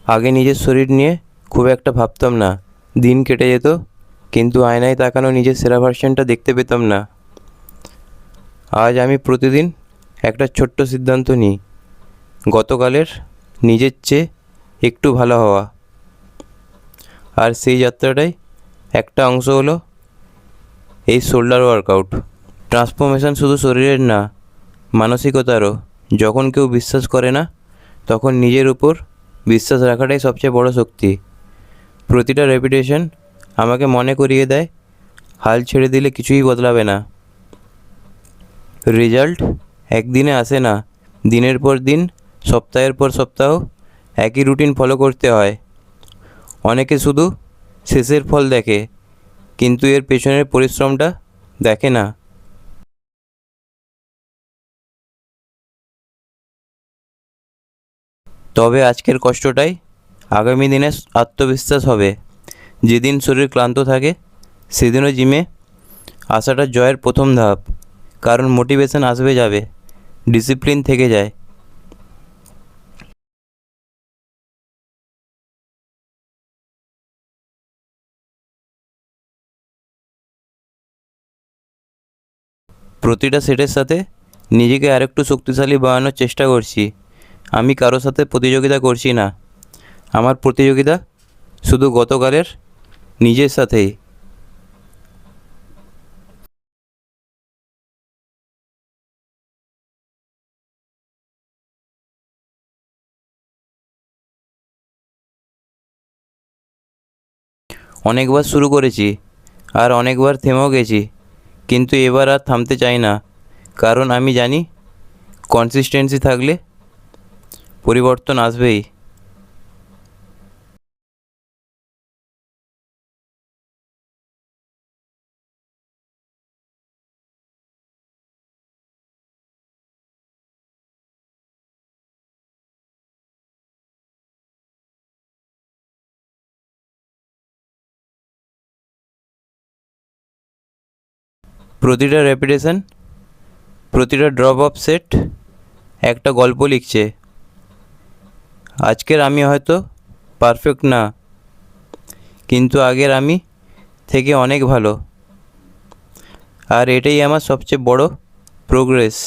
আগে নিজের শরীর নিয়ে খুব একটা ভাবতাম না, দিন কেটে যেত কিন্তু আয়নায় তাকানো নিজের সেরা ভার্সনটা দেখতে পেতাম না। আজ আমি প্রতিদিন একটা ছোট্ট সিদ্ধান্ত নিই, গতকালের নিজের চেয়ে একটু ভালো হওয়া। আর সেই যাত্রাটাই একটা অংশ হলো এই শোল্ডার ওয়ার্কআউট। ট্রান্সফরমেশন শুধু শরীরের না, মানসিকতারও। যখন কেউ বিশ্বাস করে না, তখন নিজের উপর বিশ্বাস রাখাটাই সবচেয়ে বড় শক্তি। প্রতিটা রেপিটেশন আমাকে মনে করিয়ে দেয়, হাল ছেড়ে দিলে কিছুই বদলাবে না। রেজাল্ট একদিনে আসে না, দিনের পর দিন, সপ্তাহের পর সপ্তাহ একই রুটিন ফলো করতে হয়। অনেকে শুধু শেষের ফল দেখে, কিন্তু এর পেছনের পরিশ্রমটা দেখে না। তবে আজকের কষ্টটাই আগামী দিনে আত্মবিশ্বাস হবে। যেদিন শরীর ক্লান্ত থাকে, সেদিনও জিমে আসাটা জয়ের প্রথম ধাপ। কারণ মোটিভেশন আসবে যাবে, ডিসিপ্লিন থেকে যায়। প্রতিটা সেটের সাথে নিজেকে আরেকটু শক্তিশালী বানানোর চেষ্টা করছি। আমি কারোর সাথে প্রতিযোগিতা করছি না, আমার প্রতিযোগিতা শুধু গতকালের নিজের সাথেই। অনেকবার শুরু করেছি আর অনেকবার থেমেও গেছি, কিন্তু এবার আর থামতে চাই না। কারণ আমি জানি কনসিস্টেন্সি থাকলে পরিবর্তন আসবেই। প্রতিটা রেপিটেশন, প্রতিটা ড্রপ অফ সেট একটা গল্প লিখছে। আজকের আমি হয়তো পারফেক্ট না, কিন্তু আগের আমি থেকে অনেক ভালো। আর এটাই আমার সবচেয়ে বড় প্রোগ্রেস।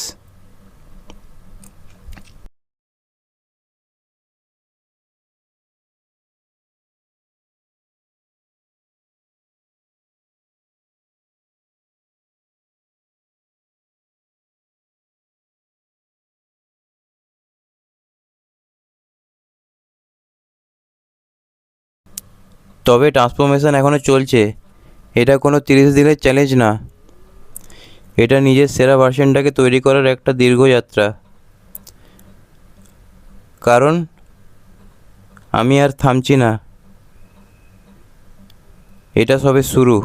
তবে ট্রান্সফরমেশন এখনও চলছে। এটা কোনো 30 দিনের চ্যালেঞ্জ না, এটা নিজের সেরা ভার্সনটাকে তৈরি করার একটা দীর্ঘ যাত্রা। কারণ আমি আর থামছি না, এটা সবে শুরু।